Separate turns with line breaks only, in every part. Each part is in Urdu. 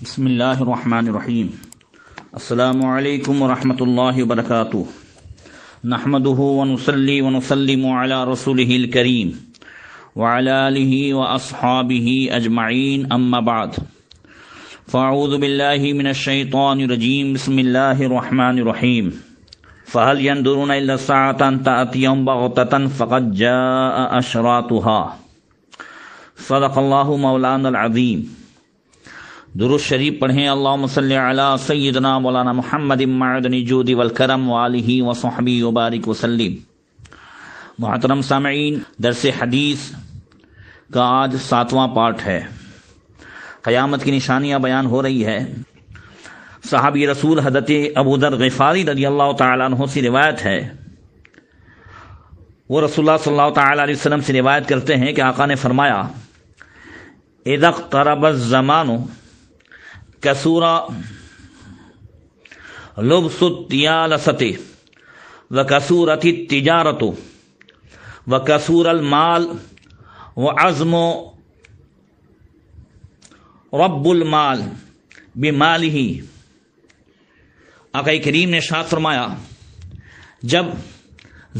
بسم اللہ الرحمن الرحیم۔ السلام علیکم ورحمۃ اللہ وبرکاتہ۔ نحمده ونصلی ونسلم علی رسولہ الکریم وعلی آلہ واصحابہ اجمعین، اما بعد فاعوذ باللہ من الشیطان الرجیم، بسم اللہ الرحمن الرحیم۔ فہل ينظرون الا الساعة ان تأتیہم بغتۃ فقد جاء اشراطها۔ صدق اللہ مولانا العظیم۔ درود شریف پڑھیں، اللہم صلی علی سیدنا مولانا محمد معدن الجود والکرم وآلہ وصحبہ وبارک وسلم۔ محترم سامعین، درس حدیث کا آج 7واں پارٹ ہے۔ قیامت کی نشانیاں بیان ہو رہی ہے۔ صحابی رسول حضرت ابو ذر غفاری رضی اللہ تعالیٰ عنہ سے روایت ہے، وہ رسول اللہ صلی اللہ تعالیٰ علیہ وسلم سے روایت کرتے ہیں کہ آقا نے فرمایا، اذا اقترب الزمان کثر لبس الطیالسۃ وکثرت التجارۃ وکثر المال وعزم رب المال بمالہ۔ آقا کریم نے ارشاد فرمایا، جب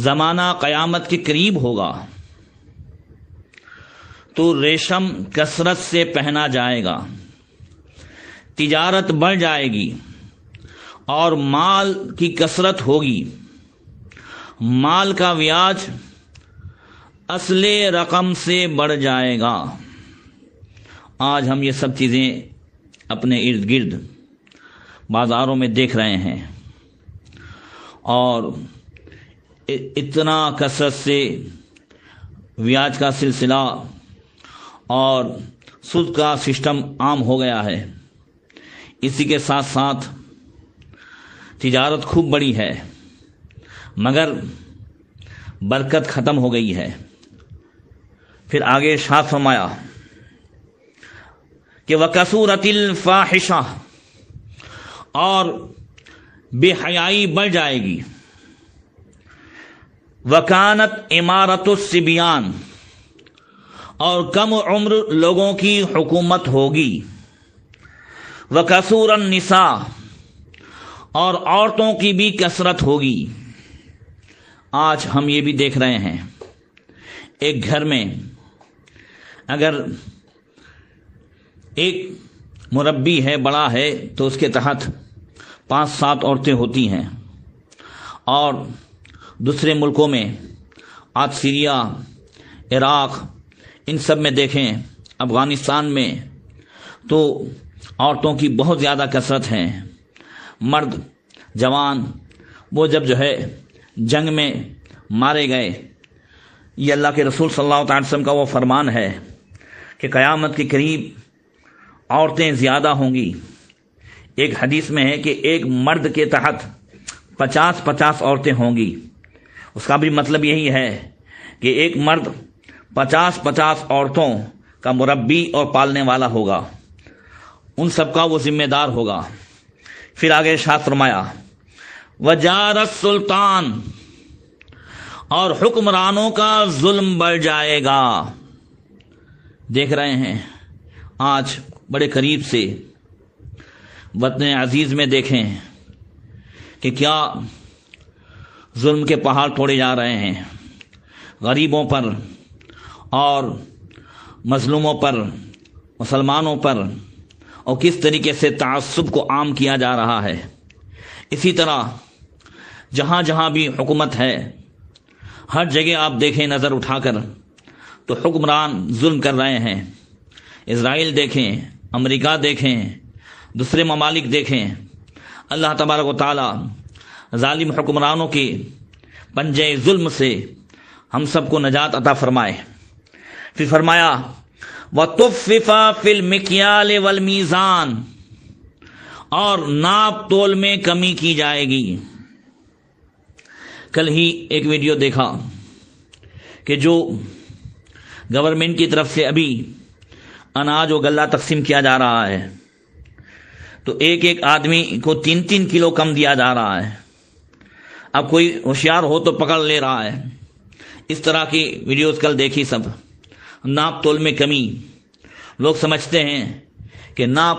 زمانہ قیامت کے قریب ہوگا تو ریشم کثرت سے پہنا جائے گا، تجارت بڑھ جائے گی اور مال کی کثرت ہوگی، مال کا بیاج اصل رقم سے بڑھ جائے گا۔ آج ہم یہ سب چیزیں اپنے ارد گرد بازاروں میں دیکھ رہے ہیں، اور اتنا کثرت سے بیاج کا سلسلہ اور سود کا سسٹم عام ہو گیا ہے۔ اسی کے ساتھ ساتھ تجارت خوب بڑی ہے، مگر برکت ختم ہو گئی ہے۔ پھر آگے ارشاد فرمایا کہ وَكَثُورَتِ الْفَاحِشَةُ، اور بے حیائی بڑھ جائے گی، وَكَانَتْ إِمَارَةُ الصِّبْيَانِ، اور کم عمر لوگوں کی حکومت ہوگی، وَكَثُورَ النِّسَاء، اور عورتوں کی بھی کثرت ہوگی۔ آج ہم یہ بھی دیکھ رہے ہیں، ایک گھر میں اگر ایک مربی ہے، بڑا ہے، تو اس کے تحت 5-7 عورتیں ہوتی ہیں، اور دوسرے ملکوں میں آج سیریا، عراق، ان سب میں دیکھیں، افغانستان میں تو عورتوں کی بہت زیادہ کثرت ہے۔ مرد جوان وہ جب جنگ میں مارے گئے، یہ اللہ کے رسول صلی اللہ تعالی وسلم کا وہ فرمان ہے کہ قیامت کے قریب عورتیں زیادہ ہوں گی۔ ایک حدیث میں ہے کہ ایک مرد کے تحت 50 عورتیں ہوں گی۔ اس کا بھی مطلب یہی ہے کہ ایک مرد 50 عورتوں کا مربی اور پالنے والا ہوگا، ان سب کا وہ ذمہ دار ہوگا۔ پھر آگے ارشاد فرمایا وجار السلطان، اور حکمرانوں کا ظلم بڑھ جائے گا۔ دیکھ رہے ہیں آج بڑے قریب سے وطن عزیز میں دیکھیں کہ کیا ظلم کے پہاڑ توڑے جا رہے ہیں، غریبوں پر اور مظلوموں پر، مسلمانوں پر، اور کس طریقے سے تعصب کو عام کیا جا رہا ہے۔ اسی طرح جہاں جہاں بھی حکومت ہے، ہر جگہ آپ دیکھیں نظر اٹھا کر تو حکمران ظلم کر رہے ہیں۔ اسرائیل دیکھیں، امریکہ دیکھیں، دوسرے ممالک دیکھیں، اللہ تبارک و تعالی ظالم حکمرانوں کے پنجے ظلم سے ہم سب کو نجات عطا فرمائے۔ پھر فرمایا وَطُفِّفَ فِي الْمِكْيَالِ وَالْمِيزَانِ، اور ناپ تول میں کمی کی جائے گی۔ کل ہی ایک ویڈیو دیکھا کہ جو گورنمنٹ کی طرف سے ابھی اناج و غلہ تقسیم کیا جا رہا ہے، تو ایک آدمی کو 3 کلو کم دیا جا رہا ہے۔ اب کوئی ہوشیار ہو تو پکڑ لے رہا ہے۔ اس طرح کی ویڈیوز کل دیکھی سب، ناپ تول میں کمی۔ لوگ سمجھتے ہیں کہ ناپ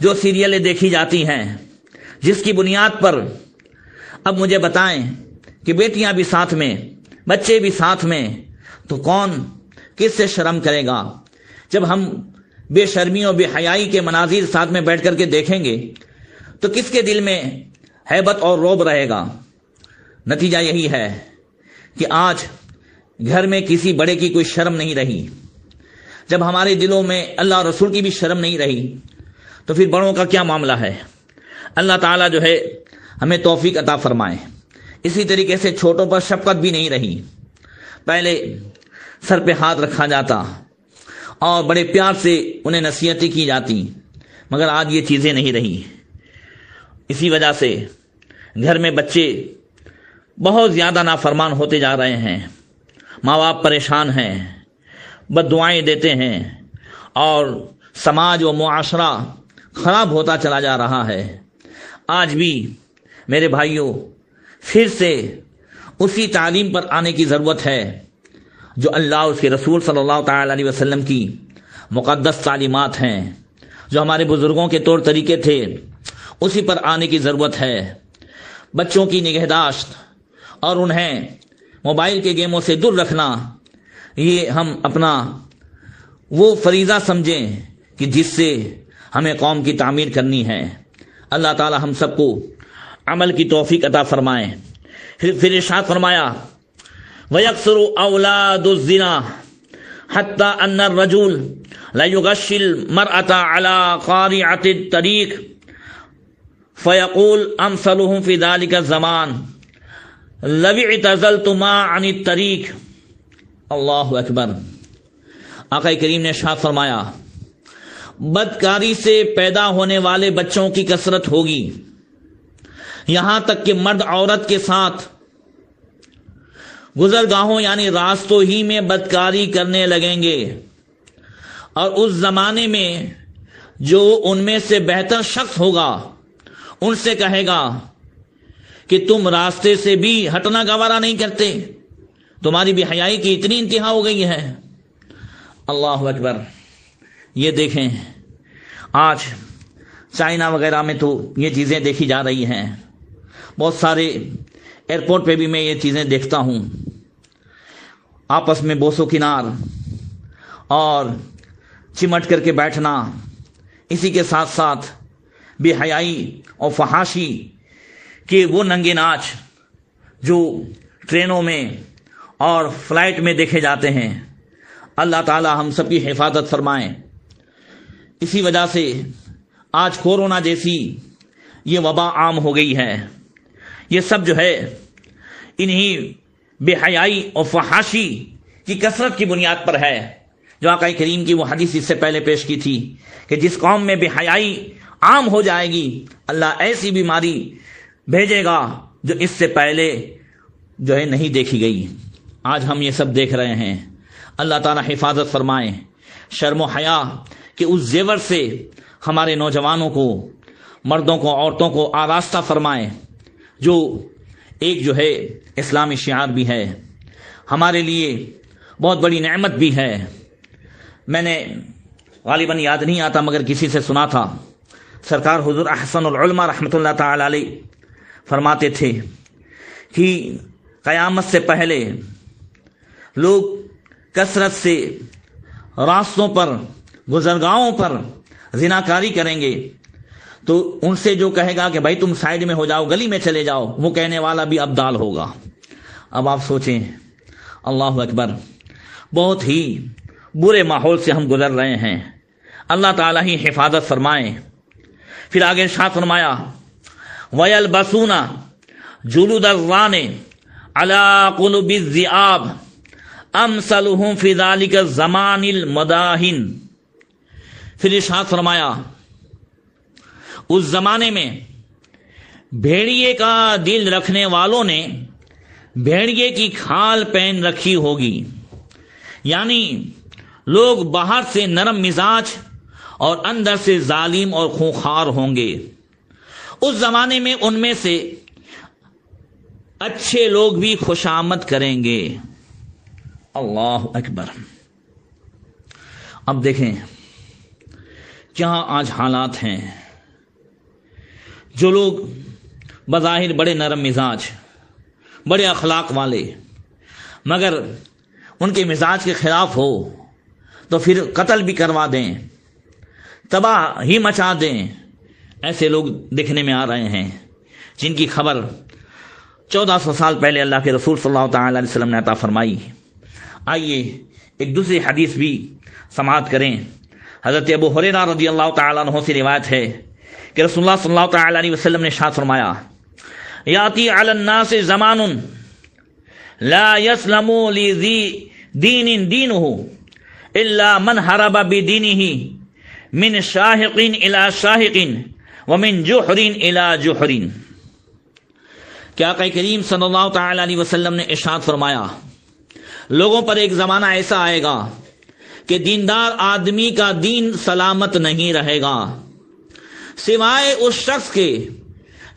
جو سیریلیں دیکھی جاتی ہیں، جس کی بنیاد پر اب مجھے بتائیں کہ بیٹیاں بھی ساتھ میں، بچے بھی ساتھ میں، تو کون کس سے شرم کرے گا؟ جب ہم بے شرمی اور بے حیائی کے مناظر ساتھ میں بیٹھ کر کے دیکھیں گے تو کس کے دل میں ہیبت اور رعب رہے گا؟ نتیجہ یہی ہے کہ آج گھر میں کسی بڑے کی کوئی شرم نہیں رہی۔ جب ہمارے دلوں میں اللہ اور رسول کی بھی شرم نہیں رہی تو پھر بڑوں کا کیا معاملہ ہے؟ اللہ تعالیٰ جو ہے ہمیں توفیق عطا فرمائے۔ اسی طریقے سے چھوٹوں پر شفقت بھی نہیں رہی۔ پہلے سر پہ ہاتھ رکھا جاتا اور بڑے پیار سے انہیں نصیحتیں کی جاتی، مگر آج یہ چیزیں نہیں رہی۔ اسی وجہ سے گھر میں بچے بہت زیادہ نافرمان ہوتے جا رہے ہیں، ماں باپ پریشان ہیں، بد دعائیں دیتے ہیں، اور سماج و معاشرہ خراب ہوتا چلا جا رہا ہے۔ آج بھی میرے بھائیوں پھر سے اسی تعلیم پر آنے کی ضرورت ہے جو اللہ اور اس کے رسول صلی اللہ تعالی علیہ وسلم کی مقدس تعلیمات ہیں، جو ہمارے بزرگوں کے طور طریقے تھے، اسی پر آنے کی ضرورت ہے۔ بچوں کی نگہداشت اور انہیں موبائل کے گیموں سے دور رکھنا، یہ ہم اپنا وہ فریضہ سمجھیں کہ جس سے ہمیں قوم کی تعمیر کرنی ہے۔ اللہ تعالی ہم سب کو عمل کی توفیق عطا فرمائے۔ پھر ارشاد فرمایا وَيَكْثُرُ أَوْلَادُ الزِّنَا حَتَّى أَنَّ الرَّجُلَ لَيُغَشِّي الْمَرْأَةَ عَلَى قَارِعَةِ الطَّرِيقِ فَيَقُولُ أَمْثَلُهُمْ فِي ذَلِكَ الزَّمَانِ لَوِ اعْتَزَلْتُمَا عَنِ الطَّرِيقِ۔ اللہ اکبر۔ آقا کریم نے ارشاد فرمایا بدکاری سے پیدا ہونے والے بچوں کی کثرت ہوگی، یہاں تک کہ مرد عورت کے ساتھ گزرگاہوں یعنی راستوں ہی میں بدکاری کرنے لگیں گے، اور اس زمانے میں جو ان میں سے بہتر شخص ہوگا ان سے کہے گا کہ تم راستے سے بھی ہٹنا گوارا نہیں کرتے، تمہاری بے حیائی کی اتنی انتہا ہو گئی ہے۔ اللہ اکبر۔ یہ دیکھیں آج چائنا وغیرہ میں تو یہ چیزیں دیکھی جا رہی ہیں، بہت سارے ایئرپورٹ پہ بھی میں یہ چیزیں دیکھتا ہوں، آپس میں بوس و کنار اور چمٹ کر کے بیٹھنا، اسی کے ساتھ ساتھ بے حیائی اور فحاشی کے وہ ننگے ناچ جو ٹرینوں میں اور فلائٹ میں دیکھے جاتے ہیں۔ اللہ تعالی ہم سب کی حفاظت فرمائیں۔ اسی وجہ سے آج کورونا جیسی یہ وبا عام ہو گئی ہے۔ یہ سب جو ہے انہی بے حیائی اور فحاشی کی کثرت کی بنیاد پر ہے، جو آقا کریم کی وہ حدیث اس سے پہلے پیش کی تھی کہ جس قوم میں بے حیائی عام ہو جائے گی اللہ ایسی بیماری بھیجے گا جو اس سے پہلے جو ہے نہیں دیکھی گئی۔ آج ہم یہ سب دیکھ رہے ہیں۔ اللہ تعالی حفاظت فرمائیں، شرم و حیا کہ اس زیور سے ہمارے نوجوانوں کو، مردوں کو، عورتوں کو آراستہ فرمائیں، جو ایک جو ہے اسلامی شعار بھی ہے، ہمارے لیے بہت بڑی نعمت بھی ہے۔ میں نے غالباً یاد نہیں آتا مگر کسی سے سنا تھا، سرکار حضور احسن العلماء رحمۃ اللہ تعالی علیہ فرماتے تھے کہ قیامت سے پہلے لوگ کثرت سے راستوں پر، گزرگاہوں پر زناکاری کریں گے، تو ان سے جو کہے گا کہ بھائی تم سائیڈ میں ہو جاؤ، گلی میں چلے جاؤ، وہ کہنے والا بھی ابدال ہوگا۔ اب آپ سوچیں، اللہ اکبر، بہت ہی برے ماحول سے ہم گزر رہے ہیں۔ اللہ تعالیٰ ہی حفاظت فرمائیں۔ پھر آگے ارشاد فرمایا وَيَلْبَسُونَ جُلُودَ الرَّانِ عَلَىٰ قُلُوبِ الذِّئَابِ أَمْثَلُهُمْ فِي ذَلِكَ الزَّمَانِ الْمَدَاهِنِ۔ پھر ارشاد فرمایا اس زمانے میں بھیڑیے کا دل رکھنے والوں نے بھیڑیے کی کھال پہن رکھی ہوگی، یعنی لوگ باہر سے نرم مزاج اور اندر سے ظالم اور خونخوار ہوں گے۔ اس زمانے میں ان میں سے اچھے لوگ بھی خوشامد کریں گے۔ اللہ اکبر۔ اب دیکھیں کیا آج حالات ہیں۔ جو لوگ بظاہر بڑے نرم مزاج، بڑے اخلاق والے، مگر ان کے مزاج کے خلاف ہو تو پھر قتل بھی کروا دیں، تباہ ہی مچا دیں، ایسے لوگ دیکھنے میں آ رہے ہیں جن کی خبر 1400 سال پہلے اللہ کے رسول صلی اللہ تعالی علیہ وسلم نے عطا فرمائی۔ آئیے ایک دوسری حدیث بھی سماعت کریں۔ حضرت ابو ہریرہ رضی اللہ تعالیٰ عنہ سے روایت ہے کہ رسول اللہ صلی اللہ تعالی علیہ وسلم نے ارشاد فرمایا، یاتی علی الناس زمان لا یسلم لذی دین دینہ الا من حرب بدینہ من شاہق الی شاہق ومن جحر الی جحر۔ کہ آقا کریم صلی اللہ تعالی علیہ وسلم نے ارشاد فرمایا، لوگوں پر ایک زمانہ ایسا آئے گا کہ دیندار آدمی کا دین سلامت نہیں رہے گا سوائے اس شخص کے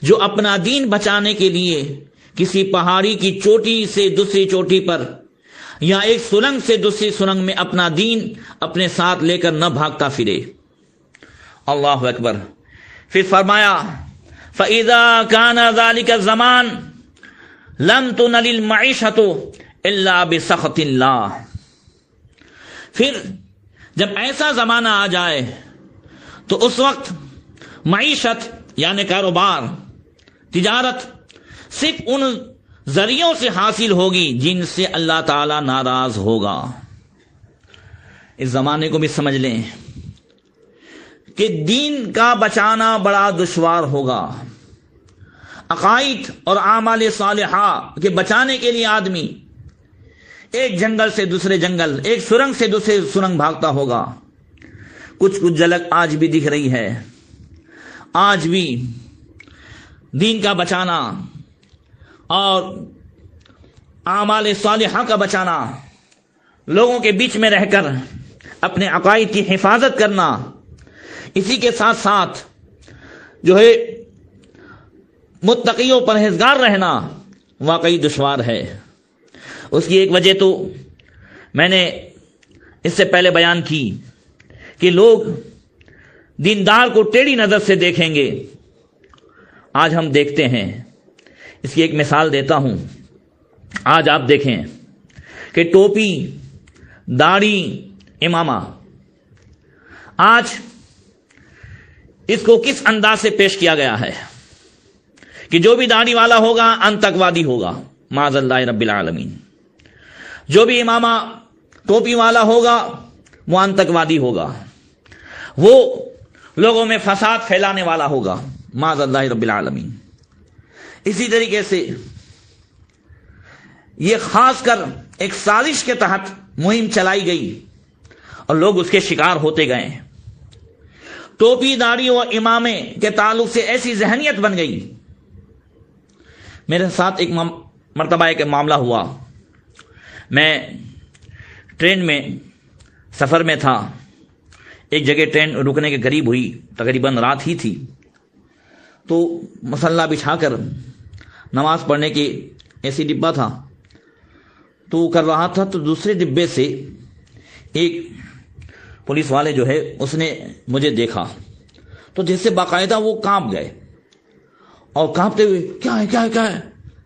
جو اپنا دین بچانے کے لیے کسی پہاڑی کی چوٹی سے دوسری چوٹی پر یا ایک سرنگ سے دوسری سرنگ میں اپنا دین اپنے ساتھ لے کر نہ بھاگتا پھرے۔ اللہ اکبر۔ پھر فرمایا، فَإِذَا كَانَ ذَلِكَ الزَّمَانُ لَمْ تُنَلِ الْمَعِيشَةُ إِلَّا بِسَخْطِ اللَّهِ۔ پھر جب ایسا زمانہ آ جائے تو اس وقت معیشت یعنی کاروبار، تجارت صرف ان ذریعوں سے حاصل ہوگی جن سے اللہ تعالی ناراض ہوگا۔ اس زمانے کو بھی سمجھ لیں کہ دین کا بچانا بڑا دشوار ہوگا۔ عقائد اور اعمال صالحہ کے بچانے کے لیے آدمی ایک جنگل سے دوسرے جنگل، ایک سرنگ سے دوسرے سرنگ بھاگتا ہوگا۔ کچھ جھلک آج بھی دکھ رہی ہے۔ آج بھی دین کا بچانا اور اعمال صالحہ کا بچانا، لوگوں کے بیچ میں رہ کر اپنے عقائد کی حفاظت کرنا، اسی کے ساتھ ساتھ جو ہے متقی و پرہیزگار رہنا واقعی دشوار ہے۔ اس کی ایک وجہ تو میں نے اس سے پہلے بیان کی کہ لوگ دیندار کو ٹیڑھی نظر سے دیکھیں گے۔ آج ہم دیکھتے ہیں، اس کی ایک مثال دیتا ہوں۔ آج آپ دیکھیں کہ ٹوپی، داڑھی، امامہ، آج اس کو کس انداز سے پیش کیا گیا ہے کہ جو بھی داڑھی والا ہوگا انتقوادی ہوگا، معاذ اللہ رب العالمین۔ جو بھی امامہ ٹوپی والا ہوگا وہ انتقوادی ہوگا، وہ لوگوں میں فساد پھیلانے والا ہوگا، معاذ اللہ رب العالمین۔ اسی طریقے سے یہ خاص کر ایک سازش کے تحت مہم چلائی گئی اور لوگ اس کے شکار ہوتے گئے۔ ٹوپی، داڑھی اور امامے کے تعلق سے ایسی ذہنیت بن گئی۔ میرے ساتھ ایک مرتبہ ایک معاملہ ہوا۔ میں ٹرین میں سفر میں تھا، ایک جگہ ٹرین رکنے کے قریب ہوئی، تقریباً رات ہی تھی، تو مصلی بچھا کر نماز پڑھنے کی ایسی ڈبہ تھا تو کر رہا تھا، تو دوسرے ڈبے سے ایک پولیس والے جو ہے اس نے مجھے دیکھا تو جیسے باقاعدہ وہ کانپ گئے اور کانپتے ہوئے کیا ہے کیا ہے کیا ہے؟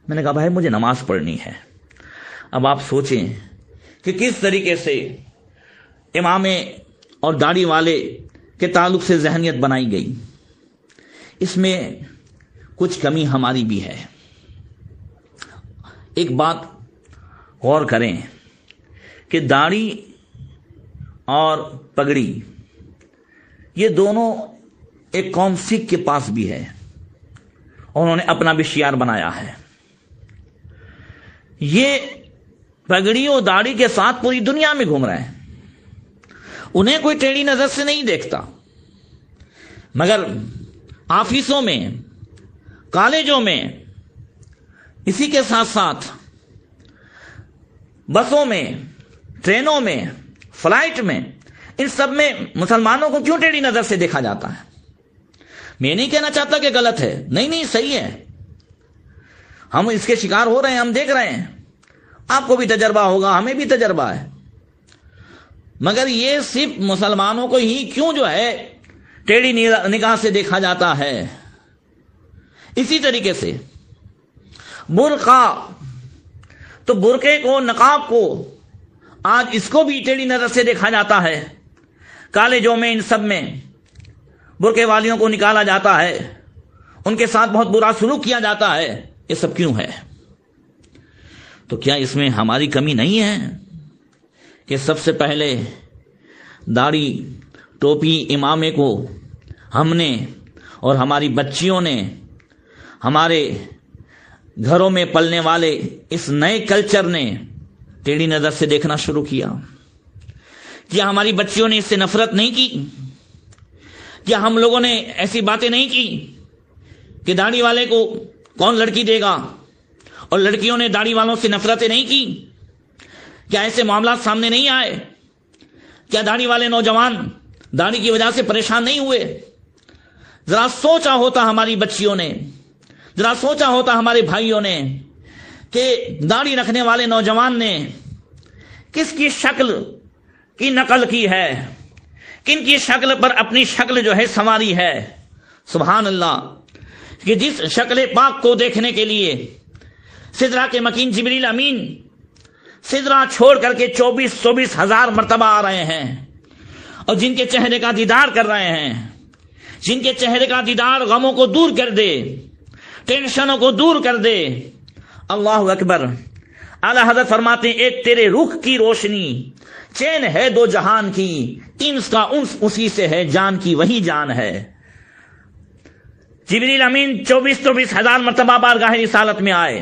میں نے کہا بھائی مجھے نماز پڑھنی ہے۔ اب آپ سوچیں کہ کس طریقے سے امامے اور داڑھی والے کے تعلق سے ذہنیت بنائی گئی۔ اس میں کچھ کمی ہماری بھی ہے۔ ایک بات غور کریں کہ داڑھی اور پگڑی یہ دونوں ایک قوم سکھ کے پاس بھی ہے، انہوں نے اپنا بھی شعار بنایا ہے۔ یہ پگڑی اور داڑھی کے ساتھ پوری دنیا میں گھوم رہے ہیں، انہیں کوئی ٹیڑھی نظر سے نہیں دیکھتا، مگر آفسوں میں، کالجوں میں، اسی کے ساتھ ساتھ بسوں میں، ٹرینوں میں، فلائٹ میں، ان سب میں مسلمانوں کو کیوں ٹیڑھی نظر سے دیکھا جاتا ہے؟ میں نہیں کہنا چاہتا کہ غلط ہے، نہیں صحیح ہے، ہم اس کے شکار ہو رہے ہیں، ہم دیکھ رہے ہیں، آپ کو بھی تجربہ ہوگا، ہمیں بھی تجربہ ہے، مگر یہ صرف مسلمانوں کو ہی کیوں جو ہے ٹیڑھی نگاہ سے دیکھا جاتا ہے؟ اسی طریقے سے برقع، تو برقعے کو، نقاب کو آج اس کو بھی ٹیڑھی نظر سے دیکھا جاتا ہے، کالجوں میں ان سب میں برقعے والیوں کو نکالا جاتا ہے، ان کے ساتھ بہت برا سلوک کیا جاتا ہے۔ یہ سب کیوں ہے؟ تو کیا اس میں ہماری کمی نہیں ہے کہ سب سے پہلے داڑھی، ٹوپی، امامے کو ہم نے اور ہماری بچیوں نے، ہمارے گھروں میں پلنے والے اس نئے کلچر نے ٹیڑھی نظر سے دیکھنا شروع کیا؟ کیا ہماری بچیوں نے اس سے نفرت نہیں کی؟ کیا ہم لوگوں نے ایسی باتیں نہیں کی کہ داڑھی والے کو کون لڑکی دے گا، اور لڑکیوں نے داڑھی والوں سے نفرتیں نہیں کی؟ کیا ایسے معاملات سامنے نہیں آئے؟ کیا داڑھی والے نوجوان داڑھی کی وجہ سے پریشان نہیں ہوئے؟ ذرا سوچا ہوتا ہماری بچیوں نے، ذرا سوچا ہوتا ہمارے بھائیوں نے کہ داڑھی رکھنے والے نوجوان نے کس کی شکل کی نقل کی ہے، کن کی شکل پر اپنی شکل جو ہے سنواری ہے۔ سبحان اللہ، کہ جس شکل پاک کو دیکھنے کے لیے سدرہ کے مکین جبریل امین سدرہ چھوڑ کر کے 24 ہزار مرتبہ آ رہے ہیں، اور جن کے چہرے کا دیدار کر رہے ہیں، جن کے چہرے کا دیدار غموں کو دور کر دے، ٹینشنوں کو دور کر دے۔ اللہ اکبر۔ اعلی حضرت فرماتے ہیں ایک تیرے رخ کی روشنی چین ہے دو جہان کی، انس کا انس اسی سے ہے، جان کی وہی جان ہے۔ جبریل امین 24 ہزار مرتبہ بارگاہ رسالت میں آئے،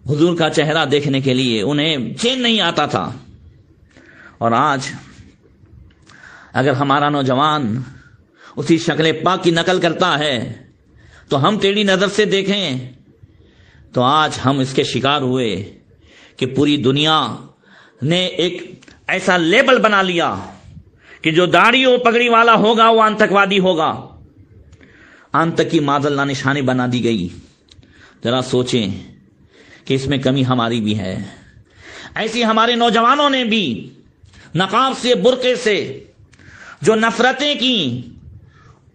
حضور کا چہرہ دیکھنے کے لیے انہیں چین نہیں آتا تھا۔ اور آج اگر ہمارا نوجوان اسی شکل پاک کی نقل کرتا ہے تو ہم ٹیڑھی نظر سے دیکھیں تو آج ہم اس کے شکار ہوئے کہ پوری دنیا نے ایک ایسا لیبل بنا لیا کہ جو داڑھی اور پگڑی والا ہوگا وہ آتنکوادی ہوگا، آتنک کی معاذ اللہ نشانی بنا دی گئی۔ ذرا سوچیں کہ اس میں کمی ہماری بھی ہے۔ ایسی ہمارے نوجوانوں نے بھی نقاب سے، برقعے سے جو نفرتیں کی،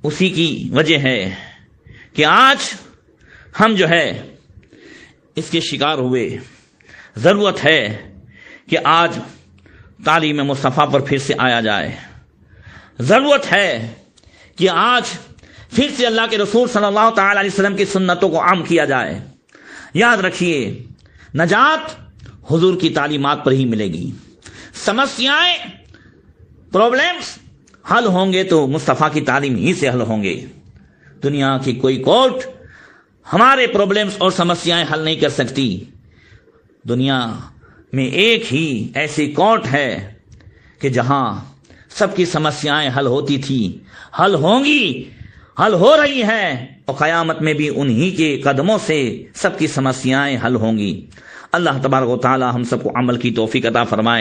اسی کی وجہ ہے کہ آج ہم جو ہے اس کے شکار ہوئے۔ ضرورت ہے کہ آج تعلیم مصطفیٰ پر پھر سے آیا جائے، ضرورت ہے کہ آج پھر سے اللہ کے رسول صلی اللہ تعالی علیہ وسلم کی سنتوں کو عام کیا جائے۔ یاد رکھیے، نجات حضور کی تعلیمات پر ہی ملے گی۔ سمسیائیں، پرابلمز حل ہوں گے تو مصطفیٰ کی تعلیم ہی سے حل ہوں گے۔ دنیا کی کوئی کورٹ ہمارے پرابلمز اور سمسیائیں حل نہیں کر سکتی۔ دنیا میں ایک ہی ایسی کورٹ ہے کہ جہاں سب کی سمسیائیں حل ہوتی تھی، حل ہوں گی، حل ہو رہی ہے، اور قیامت میں بھی انہی کے قدموں سے سب کی سمسیائیں حل ہوں گی۔ اللہ تبارک و تعالی ہم سب کو عمل کی توفیق عطا فرمائے۔